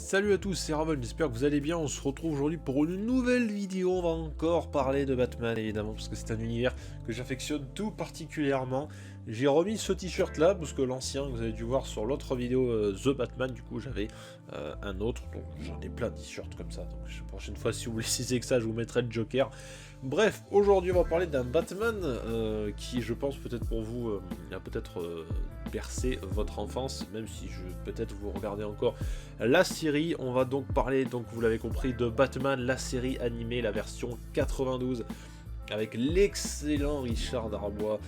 Salut à tous, c'est Raven, j'espère que vous allez bien. On se retrouve aujourd'hui pour une nouvelle vidéo. On va encore parler de Batman, évidemment, parce que c'est un univers que j'affectionne tout particulièrement. J'ai remis ce t-shirt là, parce que l'ancien, vous avez dû voir sur l'autre vidéo The Batman, du coup j'avais un autre, donc j'en ai plein de t-shirts comme ça. Donc la prochaine fois, si vous voulez, si c'est que ça, je vous mettrai le Joker. Bref, aujourd'hui on va parler d'un Batman qui, je pense, peut-être pour vous, a peut-être bercé votre enfance, même si peut-être vous regardez encore la série. On va donc parler, donc vous l'avez compris, de Batman, la série animée, la version 92, avec l'excellent Richard Darbois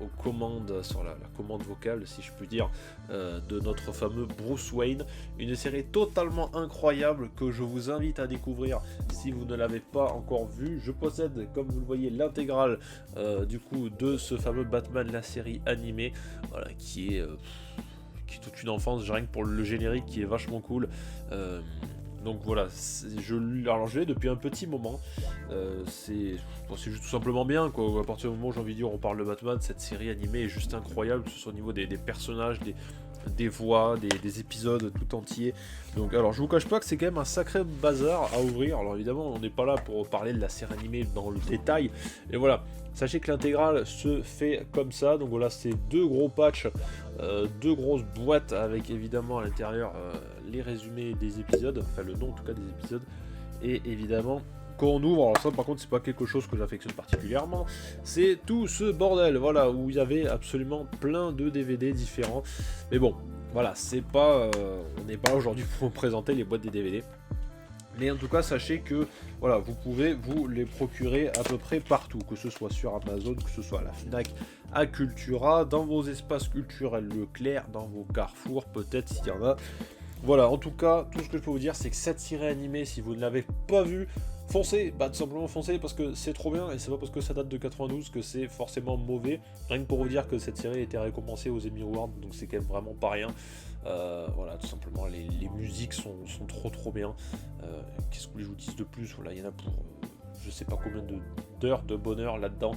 aux commandes, sur la commande vocale, si je puis dire, de notre fameux Bruce Wayne. Une série totalement incroyable que je vous invite à découvrir si vous ne l'avez pas encore vue. Je possède, comme vous le voyez, l'intégrale du coup de ce fameux Batman, la série animée, voilà, qui est toute une enfance, rien que pour le générique qui est vachement cool. Donc voilà, alors je l'ai depuis un petit moment. C'est juste tout simplement bien, quoi. À partir du moment où j'ai envie de dire on parle de Batman, cette série animée est juste incroyable, que ce soit au niveau des personnages, des voix, des épisodes tout entiers. Donc alors je vous cache pas que c'est quand même un sacré bazar à ouvrir. Alors évidemment on n'est pas là pour parler de la série animée dans le détail. Et voilà, sachez que l'intégrale se fait comme ça. Donc voilà, c'est deux gros patchs, deux grosses boîtes avec évidemment à l'intérieur les résumés des épisodes, enfin le nom en tout cas des épisodes. Et évidemment quand on ouvre, alors ça par contre c'est pas quelque chose que j'affectionne particulièrement, c'est tout ce bordel, voilà, où il y avait absolument plein de DVD différents. Mais bon, voilà, c'est pas, on n'est pas là aujourd'hui pour vous présenter les boîtes des DVD. Mais en tout cas, sachez que voilà, vous pouvez vous les procurer à peu près partout, que ce soit sur Amazon, que ce soit à la Fnac, à Cultura, dans vos espaces culturels Leclerc, dans vos carrefours, peut-être s'il y en a. Voilà, en tout cas, tout ce que je peux vous dire, c'est que cette série animée, si vous ne l'avez pas vue, foncez, tout simplement foncez parce que c'est trop bien et c'est pas parce que ça date de 92 que c'est forcément mauvais. Rien que pour vous dire que cette série a été récompensée aux Emmy Awards, donc c'est quand même vraiment pas rien. Voilà, tout simplement, les musiques sont trop bien. Qu'est-ce que je vous dise de plus? Voilà, il y en a pour je sais pas combien d'heures de bonheur là-dedans.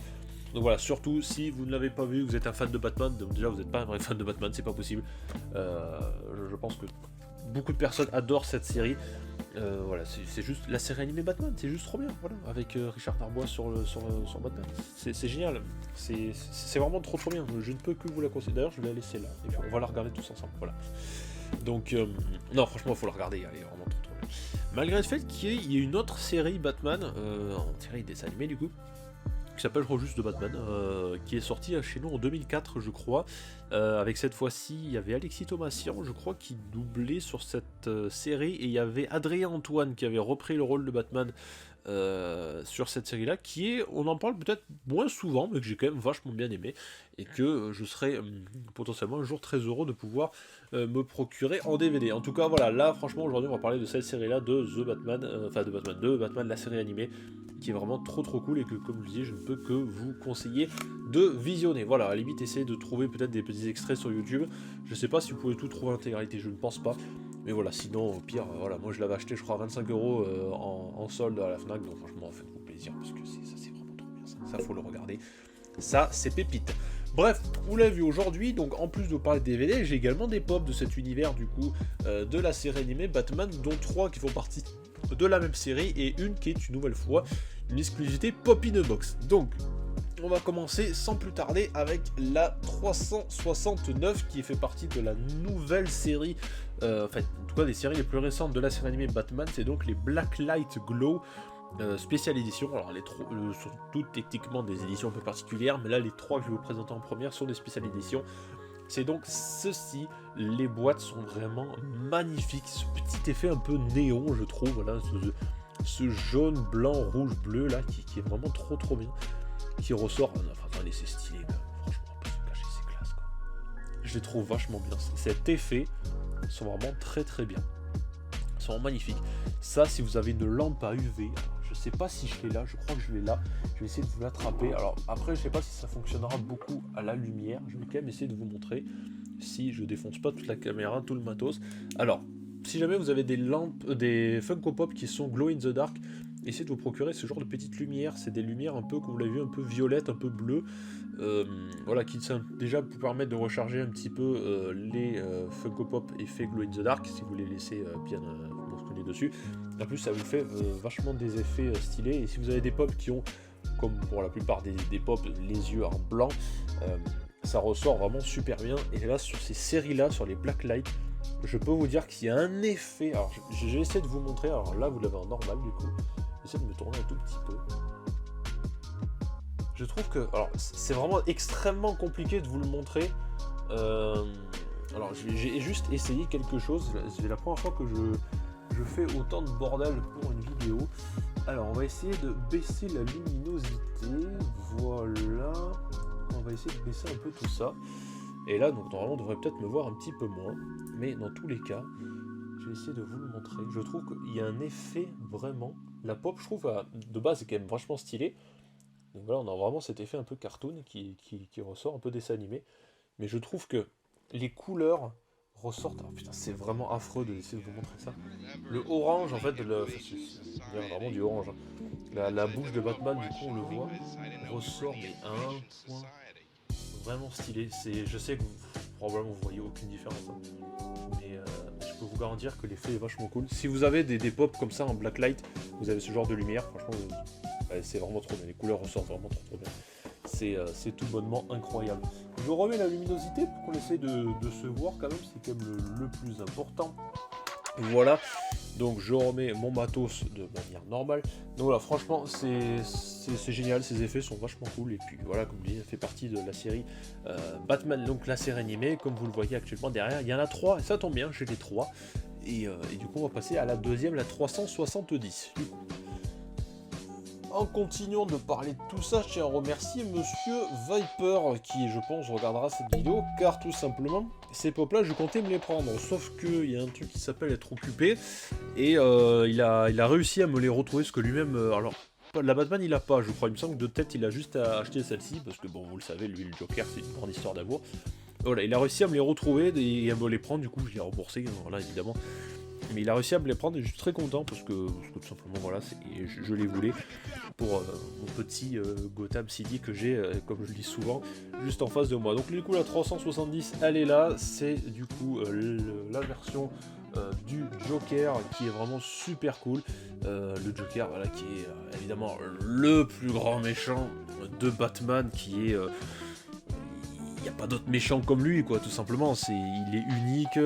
Donc voilà, surtout si vous ne l'avez pas vu, vous êtes un fan de Batman, donc déjà vous n'êtes pas un vrai fan de Batman, c'est pas possible. Je pense que beaucoup de personnes adorent cette série. Voilà, c'est juste la série animée Batman, c'est juste trop bien, voilà, avec Richard Darbois sur Batman. C'est génial, c'est vraiment trop bien. Je ne peux que vous la conseiller. D'ailleurs, je vais la laisser là, et puis on va la regarder tous ensemble, voilà. Donc, non, franchement, il faut la regarder, elle est vraiment trop bien. Malgré le fait qu'il y ait une autre série Batman, en série dessin animé du coup, qui s'appelle juste de Batman, qui est sorti chez nous en 2004 je crois, avec cette fois-ci il y avait Alexis Thomasian je crois qui doublait sur cette série, et il y avait Adrien Antoine qui avait repris le rôle de Batman sur cette série là, qui est, on en parle peut-être moins souvent mais que j'ai quand même vachement bien aimé, et que je serais potentiellement un jour très heureux de pouvoir me procurer en DVD. En tout cas voilà, là franchement aujourd'hui on va parler de cette série là, de The Batman, de Batman la série animée, qui est vraiment trop cool, et que comme je vous dis je ne peux que vous conseiller de visionner. Voilà, à la limite essayez de trouver peut-être des petits extraits sur YouTube. Je sais pas si vous pouvez tout trouver en intégralité, je ne pense pas. Mais voilà, sinon, au pire, voilà, moi je l'avais acheté, je crois, à 25€ en solde à la Fnac, donc franchement, faites-vous plaisir, parce que ça, c'est vraiment trop bien, ça faut le regarder. Ça, c'est pépite. Bref, vous l'avez vu aujourd'hui, donc en plus de vous parler de DVD, j'ai également des pop de cet univers, du coup, de la série animée Batman, dont 3 qui font partie de la même série, et une qui est une nouvelle fois une exclusivité Pop in a Box. Donc, on va commencer sans plus tarder avec la 369 qui fait partie de la nouvelle série, en tout cas des séries les plus récentes de la série animée Batman, c'est donc les Blacklight Glow spécial édition. Alors sont toutes techniquement des éditions un peu particulières, mais là les 3 que je vais vous présenter en première sont des spéciales éditions. C'est donc ceci, les boîtes sont vraiment magnifiques, ce petit effet un peu néon je trouve, voilà, ce jaune, blanc, rouge, bleu là qui est vraiment trop bien, qui ressort. Enfin attendez, c'est stylé quand même. Franchement, on peut se cacher, c'est classe quoi. Je les trouve vachement bien. Cet effet sont vraiment très bien. Ils sont magnifiques. Ça, si vous avez une lampe à UV, je sais pas si je l'ai là, je crois que je l'ai là. Je vais essayer de vous l'attraper. Alors après, je sais pas si ça fonctionnera beaucoup à la lumière. Je vais quand même essayer de vous montrer si je défonce pas toute la caméra, tout le matos. Alors, si jamais vous avez des lampes, des Funko Pop qui sont glow in the dark, essayez de vous procurer ce genre de petites lumières. C'est des lumières un peu, comme vous l'avez vu, un peu violettes, un peu bleues. Voilà, qui déjà vous permettent de recharger un petit peu les Funko Pop effet Glow in the Dark, si vous les laissez bien mentionner dessus. En plus, ça vous fait vachement des effets stylés. Et si vous avez des pops qui ont, comme pour la plupart des pops, les yeux en blanc, ça ressort vraiment super bien. Et là, sur ces séries-là, sur les Blacklight, je peux vous dire qu'il y a un effet. Alors, je vais essayer de vous montrer. Alors là, vous l'avez en normal, du coup. J'essaie de me tourner un tout petit peu. Je trouve que... Alors, c'est vraiment extrêmement compliqué de vous le montrer. Alors, j'ai juste essayé quelque chose. C'est la première fois que je fais autant de bordel pour une vidéo. Alors, on va essayer de baisser la luminosité. Voilà. On va essayer de baisser un peu tout ça. Et là, donc, normalement, on devrait peut-être me voir un petit peu moins. Mais dans tous les cas, je vais essayer de vous le montrer. Je trouve qu'il y a un effet vraiment... La pop, je trouve, de base, c'est quand même vachement stylé. Donc voilà, on a vraiment cet effet un peu cartoon qui ressort, un peu dessin animé. Mais je trouve que les couleurs ressortent... Alors putain, c'est vraiment affreux d'essayer de vous montrer ça. Le orange, en fait, c'est vraiment du orange. La bouche de Batman, du coup, on le voit, ressort, mais à un point vraiment stylé. Je sais que probablement vous voyez aucune différence. Mais je peux vous garantir que l'effet est vachement cool. Si vous avez des pops comme ça en blacklight, vous avez ce genre de lumière, franchement... c'est vraiment trop bien, les couleurs ressortent vraiment trop bien. C'est tout bonnement incroyable. Je remets la luminosité pour qu'on essaye de se voir quand même, c'est quand même le plus important. Voilà, donc je remets mon matos de manière normale. Donc voilà, franchement, c'est génial, ces effets sont vachement cool. Et puis voilà, comme je dis, ça fait partie de la série Batman, donc la série animée. Comme vous le voyez actuellement derrière, il y en a 3, et ça tombe bien, j'ai les 3. Et du coup, on va passer à la deuxième, la 370. Du coup. En continuant de parler de tout ça, je tiens à remercier Monsieur Viper qui, je pense, regardera cette vidéo, car tout simplement, ces pop-là, je comptais me les prendre. Sauf qu'il y a un truc qui s'appelle être occupé, et il a réussi à me les retrouver, parce que lui-même... alors, la Batman, il a pas, je crois. Il me semble que de tête, il a juste acheté celle-ci, parce que, bon, vous le savez, lui, le Joker, c'est une grande histoire d'amour. Voilà, il a réussi à me les retrouver et à me les prendre, du coup, je l'ai remboursé, voilà, évidemment. Mais il a réussi à me les prendre et je suis très content parce que tout simplement voilà, je les voulais pour mon petit Gotham City que j'ai, comme je le dis souvent, juste en face de moi. Donc du coup la 370 elle est là, c'est du coup la version du Joker qui est vraiment super cool. Le Joker voilà, qui est évidemment le plus grand méchant de Batman, qui est... il n'y a pas d'autre méchant comme lui, quoi, tout simplement. Il est unique,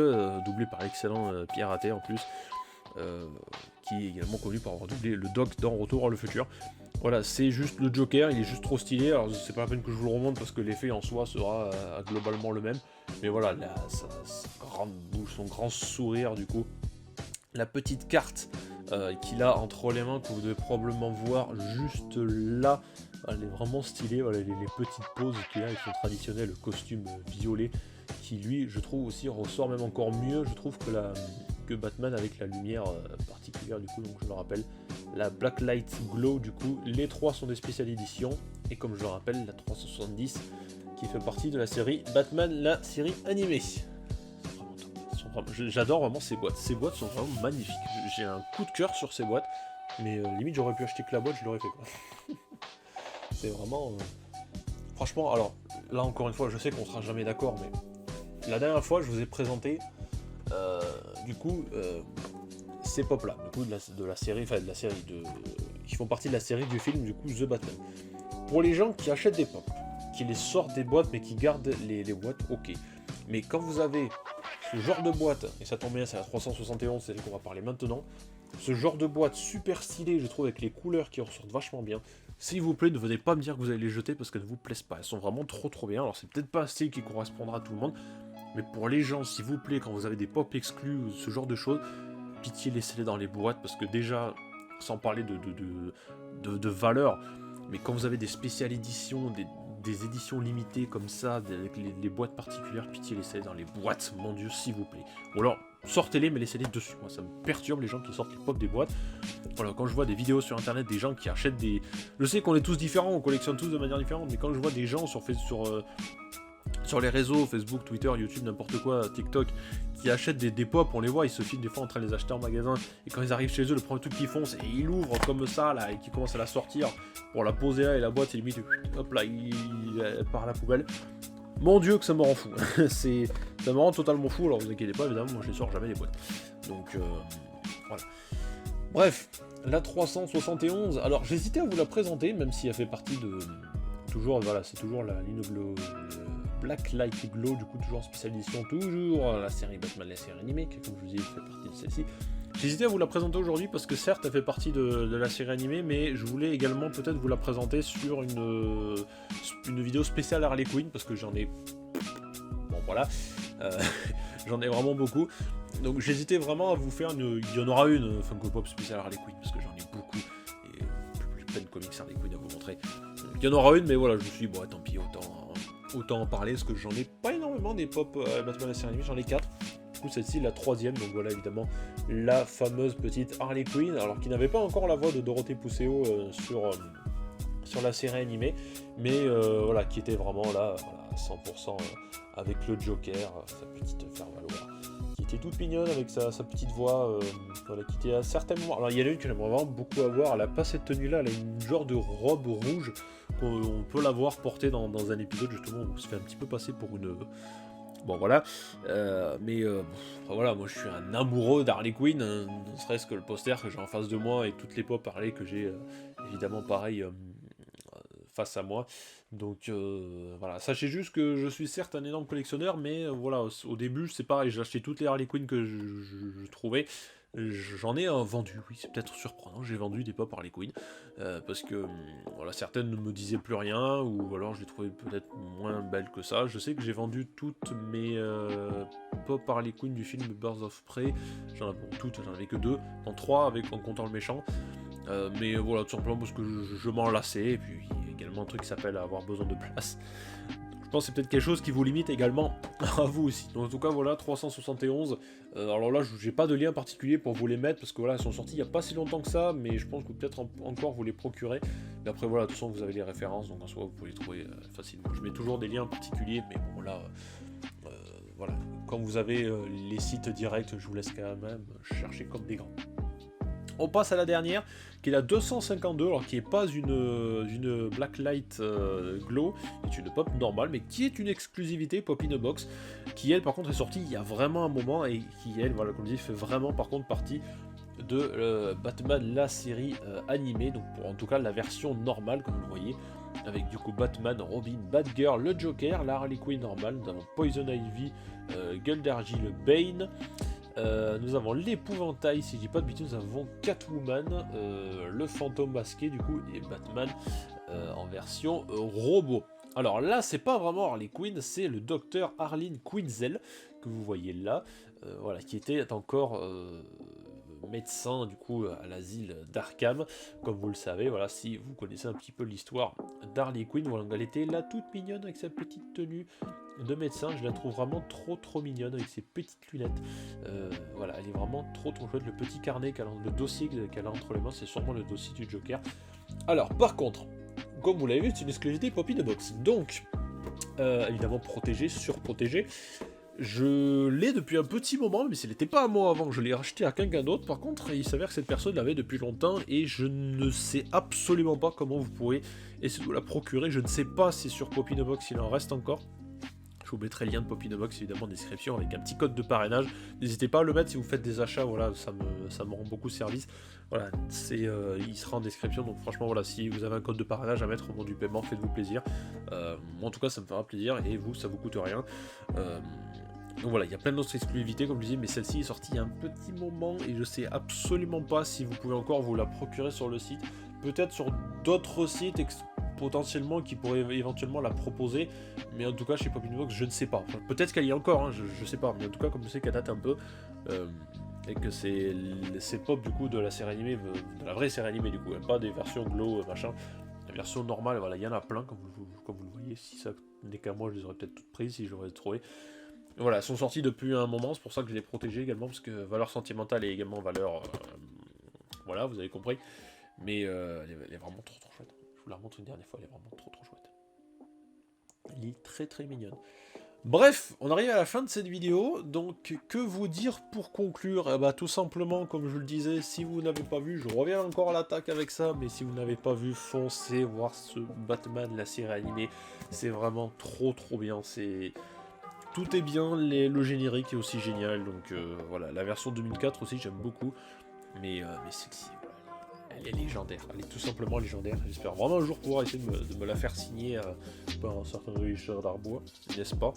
doublé par l'excellent Pierre Athé en plus, qui est également connu pour avoir doublé le Doc dans Retour à le futur. Voilà, c'est juste le Joker, il est juste trop stylé. Alors, c'est pas la peine que je vous le remonte parce que l'effet en soi sera globalement le même. Mais voilà, là, sa grande bouche, son grand sourire, du coup. La petite carte qu'il a entre les mains, que vous devez probablement voir juste là. Elle est vraiment stylée, voilà, les petites poses qu'il a avec son traditionnel costume violet, qui lui, je trouve aussi, ressort même encore mieux, je trouve, que Batman avec la lumière particulière, du coup, donc je le rappelle, la Blacklight Glow, du coup, les 3 sont des spéciales éditions, et comme je le rappelle, la 370, qui fait partie de la série Batman, la série animée. J'adore vraiment ces boîtes sont vraiment magnifiques, j'ai un coup de cœur sur ces boîtes, mais limite j'aurais pu acheter que la boîte, je l'aurais fait quoi. C'est vraiment... Franchement, alors, là encore une fois, je sais qu'on sera jamais d'accord, mais la dernière fois, je vous ai présenté, du coup, ces pop-là, du coup, de la série, qui font partie de la série du film, du coup, The Batman. Pour les gens qui achètent des pop, qui les sortent des boîtes, mais qui gardent les boîtes, ok. Mais quand vous avez ce genre de boîte, et ça tombe bien, c'est la 371, c'est celle qu'on va parler maintenant, ce genre de boîte super stylée, je trouve, avec les couleurs qui ressortent vachement bien. S'il vous plaît, ne venez pas me dire que vous allez les jeter parce qu'elles ne vous plaisent pas. Elles sont vraiment trop bien. Alors c'est peut-être pas un style qui correspondra à tout le monde, mais pour les gens, s'il vous plaît, quand vous avez des pop exclus ou ce genre de choses, pitié, laissez-les dans les boîtes, parce que déjà, sans parler de valeur, mais quand vous avez des spéciales éditions, des éditions limitées comme ça, avec les boîtes particulières, pitié, laissez-les dans les boîtes, mon Dieu, s'il vous plaît. Ou alors, sortez-les, mais laissez-les dessus. Moi, ça me perturbe les gens qui sortent les pop des boîtes. Voilà, quand je vois des vidéos sur internet, des gens qui achètent des... Je sais qu'on est tous différents, on collectionne tous de manière différente, mais quand je vois des gens sur sur les réseaux, Facebook, Twitter, YouTube, n'importe quoi, TikTok, qui achètent des pop, on les voit, ils se filment des fois en train de les acheter en magasin, et quand ils arrivent chez eux, le premier truc qu'ils font, c'est ils l'ouvrent comme ça, là, et qu'ils commencent à la sortir pour la poser là, et la boîte, et limite, hop là, elle part à la poubelle. Mon Dieu, que ça me rend fou. Ça me rend totalement fou, alors vous inquiétez pas, évidemment, moi je les sors jamais les boîtes. Donc, voilà. Bref, la 371, alors j'hésitais à vous la présenter, même si elle fait partie de... Toujours, voilà, c'est toujours la ligne Black Light Glow, du coup toujours en spécial édition, toujours la série Batman, la série animée, qui comme je vous ai dit fait partie de celle-ci. J'hésitais à vous la présenter aujourd'hui parce que certes elle fait partie de la série animée, mais je voulais également peut-être vous la présenter sur une vidéo spéciale Harley Quinn, parce que j'en ai... Bon voilà, j'en ai vraiment beaucoup. Donc j'hésitais vraiment à vous faire il y en aura une Funko Pop spéciale Harley Quinn, parce que j'en ai beaucoup, et plein de comics Harley Quinn à vous montrer. Il y en aura une, mais voilà, je me suis dit, bon, tant pis, autant en parler, parce que j'en ai pas énormément des pop Batman la série animée, j'en ai 4. Du coup, celle-ci, la 3ème, donc voilà, évidemment, la fameuse petite Harley Quinn, alors qui n'avait pas encore la voix de Dorothée Pousseau sur la série animée, mais voilà, qui était vraiment là, voilà, 100% avec le Joker, sa petite faire-valoir, qui était toute mignonne avec sa petite voix, voilà, qui était à certains moments. Alors il y en a une que j'aimerais vraiment beaucoup avoir, elle a pas cette tenue-là, elle a une genre de robe rouge, qu'on peut la voir porter dans un épisode justement où on se fait un petit peu passer pour une... Bon voilà, voilà, moi je suis un amoureux d'Harley Quinn, ne serait-ce que le poster que j'ai en face de moi et toutes les pop Harley que j'ai évidemment pareil face à moi. Donc voilà, sachez juste que je suis certes un énorme collectionneur, mais voilà, au début c'est pareil, j'ai acheté toutes les Harley Quinn que je trouvais. J'en ai vendu, oui, c'est peut-être surprenant, j'ai vendu des pop Harley Quinn, parce que voilà, certaines ne me disaient plus rien, ou alors je les trouvais peut-être moins belles que ça. Je sais que j'ai vendu toutes mes pop Harley Quinn du film Birds of Prey, j'en avais que 2, en 3 en comptant le méchant, mais voilà, tout simplement parce que je m'en lassais, et puis il y a également un truc qui s'appelle avoir besoin de place. Je pense que c'est peut-être quelque chose qui vous limite également à vous aussi. Donc en tout cas voilà, 371. Alors là, j'ai pas de lien particulier pour vous les mettre, parce que voilà, elles sont sorties il n'y a pas si longtemps que ça, mais je pense que peut-être encore vous les procurer. Mais après voilà, de toute façon vous avez les références, donc en soi vous pouvez les trouver facilement. Je mets toujours des liens particuliers, mais bon là, voilà, quand vous avez les sites directs, je vous laisse quand même chercher comme des grands. On passe à la dernière, qui est la 252, alors qui n'est pas une Blacklight Glow, qui est une pop normale, mais qui est une exclusivité Pop in a Box, qui elle par contre est sortie il y a vraiment un moment, et qui elle, voilà, comme je dis, fait vraiment par contre partie de Batman la série animée, donc en tout cas la version normale comme vous le voyez, avec du coup Batman, Robin, Batgirl, le Joker, la Harley Quinn normale, nous avons Poison Ivy, Gueule d'Argile, Bane. Nous avons l'épouvantail, si je dis pas de bêtises, nous avons Catwoman, le fantôme masqué du coup, et Batman en version robot. Alors là, c'est pas vraiment Harley Quinn, c'est le docteur Harleen Quinzel que vous voyez là, voilà, qui était encore médecin du coup à l'asile d'Arkham, comme vous le savez. Voilà, si vous connaissez un petit peu l'histoire d'Harley Quinn, voilà, elle était là toute mignonne avec sa petite tenue de médecin, je la trouve vraiment trop mignonne avec ses petites lunettes. Voilà, elle est vraiment trop chouette. Le petit carnet le dossier qu'elle a entre les mains, c'est sûrement le dossier du Joker. Alors par contre, comme vous l'avez vu, c'est une exclusivité Pop in a Box, donc évidemment protégée, surprotégée. Je l'ai depuis un petit moment, mais ce n'était pas à moi avant, je l'ai racheté à quelqu'un d'autre. Par contre, il s'avère que cette personne l'avait depuis longtemps, et je ne sais absolument pas comment vous pourrez essayer de vous la procurer. Je ne sais pas si sur Pop in a Box il en reste encore. Je vous mettrai le lien de Pop in a Box évidemment en description avec un petit code de parrainage. N'hésitez pas à le mettre si vous faites des achats, voilà, ça me rend beaucoup service. Voilà, il sera en description, donc franchement voilà, si vous avez un code de parrainage à mettre au moment du paiement, faites-vous plaisir. Moi en tout cas ça me fera plaisir, et vous ça vous coûte rien. Donc voilà, il y a plein d'autres exclusivités comme je disais, mais celle-ci est sortie il y a un petit moment et je sais absolument pas si vous pouvez encore vous la procurer sur le site. Peut-être sur d'autres sites potentiellement qui pourraient éventuellement la proposer, mais en tout cas chez Pop in a Box je ne sais pas. Enfin, peut-être qu'elle y est encore, hein, je sais pas, mais en tout cas comme je sais qu'elle date un peu, et que c'est pop du coup de la série animée, de la vraie série animée du coup, hein, pas des versions glow machin. La version normale, voilà, il y en a plein comme vous le voyez. Si ça n'est qu'à moi, je les aurais peut-être toutes prises si j'aurais trouvé. Voilà, elles sont sorties depuis un moment, c'est pour ça que je les ai protégées également, parce que valeur sentimentale et également valeur... voilà, vous avez compris. Mais elle est vraiment trop chouette. Je vous la remontre une dernière fois, elle est vraiment trop chouette. Elle est très très mignonne. Bref, on arrive à la fin de cette vidéo, donc que vous dire pour conclure? Eh bah, tout simplement, comme je le disais, si vous n'avez pas vu, je reviens encore à l'attaque avec ça, mais si vous n'avez pas vu, foncez voir ce Batman, la série animée, c'est vraiment trop trop bien, tout est bien, le générique est aussi génial, donc voilà, la version 2004 aussi j'aime beaucoup, mais celle-ci, voilà, elle est légendaire, elle est tout simplement légendaire. J'espère vraiment un jour pouvoir essayer de me la faire signer par un certain Richard Darbois, n'est-ce pas?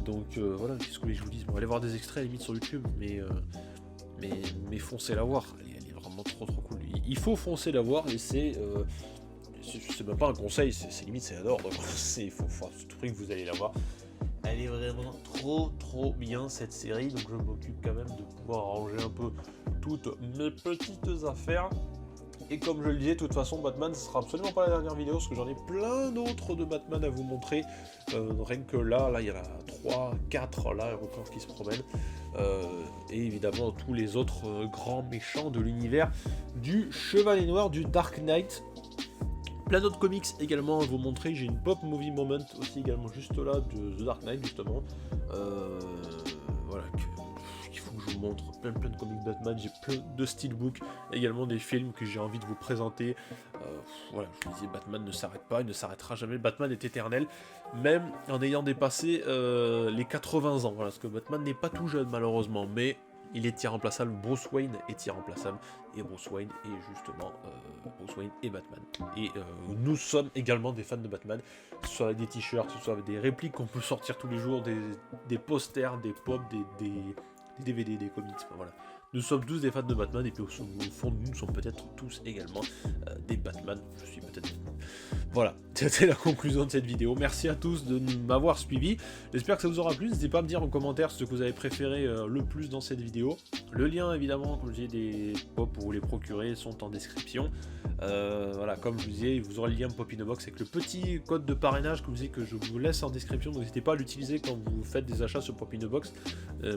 Donc voilà, qu'est-ce que je vous dis? Bon, allez voir des extraits à la limite sur YouTube, mais foncez la voir, elle est vraiment trop trop cool. Il faut foncer la voir et c'est même pas un conseil, c'est limite c'est un ordre. Il faut à tout prix que vous allez la voir. Elle est vraiment trop trop bien cette série, donc je m'occupe quand même de pouvoir ranger un peu toutes mes petites affaires. Et comme je le disais, de toute façon, Batman, ce sera absolument pas la dernière vidéo, parce que j'en ai plein d'autres de Batman à vous montrer. Rien que là, il y en a 3, 4 là encore qui se promènent. Et évidemment, tous les autres grands méchants de l'univers du Chevalier Noir, du Dark Knight. Plein d'autres comics également à vous montrer. J'ai une Pop Movie Moment aussi également juste là de The Dark Knight justement. Voilà, il faut que je vous montre plein de comics Batman. J'ai plein de steelbooks, également des films que j'ai envie de vous présenter. Voilà, je vous disais, Batman ne s'arrête pas, il ne s'arrêtera jamais. Batman est éternel, même en ayant dépassé les 80 ans. Voilà, parce que Batman n'est pas tout jeune malheureusement, mais il est irremplaçable. Bruce Wayne est irremplaçable. Et Bruce Wayne est justement Bruce Wayne et Batman. Et nous sommes également des fans de Batman, que ce soit avec des t-shirts, que ce soit avec des répliques qu'on peut sortir tous les jours, des posters, des pop, des DVD, des comics, voilà. Nous sommes tous des fans de Batman et puis au fond de nous, nous sommes peut-être tous également des Batman. Je suis peut-être Batman. Voilà, c'était la conclusion de cette vidéo. Merci à tous de m'avoir suivi. J'espère que ça vous aura plu. N'hésitez pas à me dire en commentaire ce que vous avez préféré le plus dans cette vidéo. Le lien, évidemment, comme je disais, des pop pour vous les procurer sont en description. Voilà, comme je vous disais, vous aurez le lien Pop in a Box avec le petit code de parrainage que je vous laisse en description. Donc n'hésitez pas à l'utiliser quand vous faites des achats sur Pop in a Box.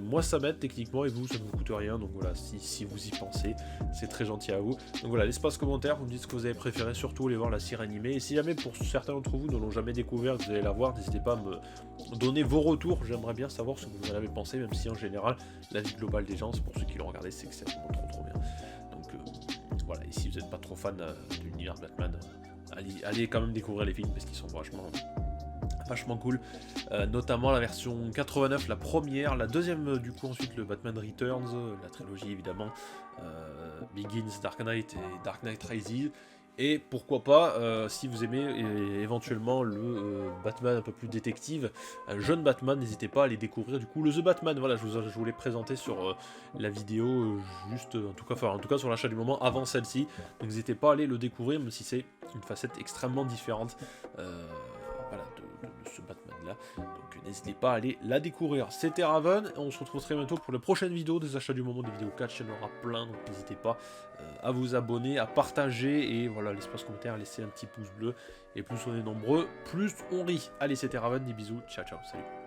Moi, ça m'aide techniquement et vous, ça ne vous coûte rien. Donc voilà, si vous y pensez, c'est très gentil à vous. Donc voilà, l'espace commentaire, vous me dites ce que vous avez préféré, surtout allez voir la série animée. Et si jamais pour certains d'entre vous ne l'ont jamais découvert, vous allez la voir, n'hésitez pas à me donner vos retours. J'aimerais bien savoir ce que vous en avez pensé, même si en général, l'avis global des gens, c'est pour ceux qui l'ont regardé, c'est que c'est vraiment trop bien. Donc voilà, et si vous n'êtes pas trop fan de l'univers Batman, allez quand même découvrir les films parce qu'ils sont vachement cool, notamment la version 89, la première, la deuxième du coup ensuite le Batman Returns, la trilogie évidemment, Begins, Dark Knight et Dark Knight Rises, et pourquoi pas, si vous aimez éventuellement le Batman un peu plus détective, un jeune Batman, n'hésitez pas à aller découvrir du coup le The Batman. Voilà, je vous l'ai présenté sur la vidéo, juste en tout cas sur l'achat du moment avant celle-ci, donc n'hésitez pas à aller le découvrir, même si c'est une facette extrêmement différente. Voilà, de ce Batman là, donc n'hésitez pas à aller la découvrir. C'était Raven, on se retrouve très bientôt pour la prochaine vidéo des achats du moment, des vidéos catch, il y en aura plein, donc n'hésitez pas à vous abonner, à partager, et voilà, l'espace commentaire, laissez un petit pouce bleu, et plus on est nombreux, plus on rit. Allez, c'était Raven, des bisous, ciao ciao, salut.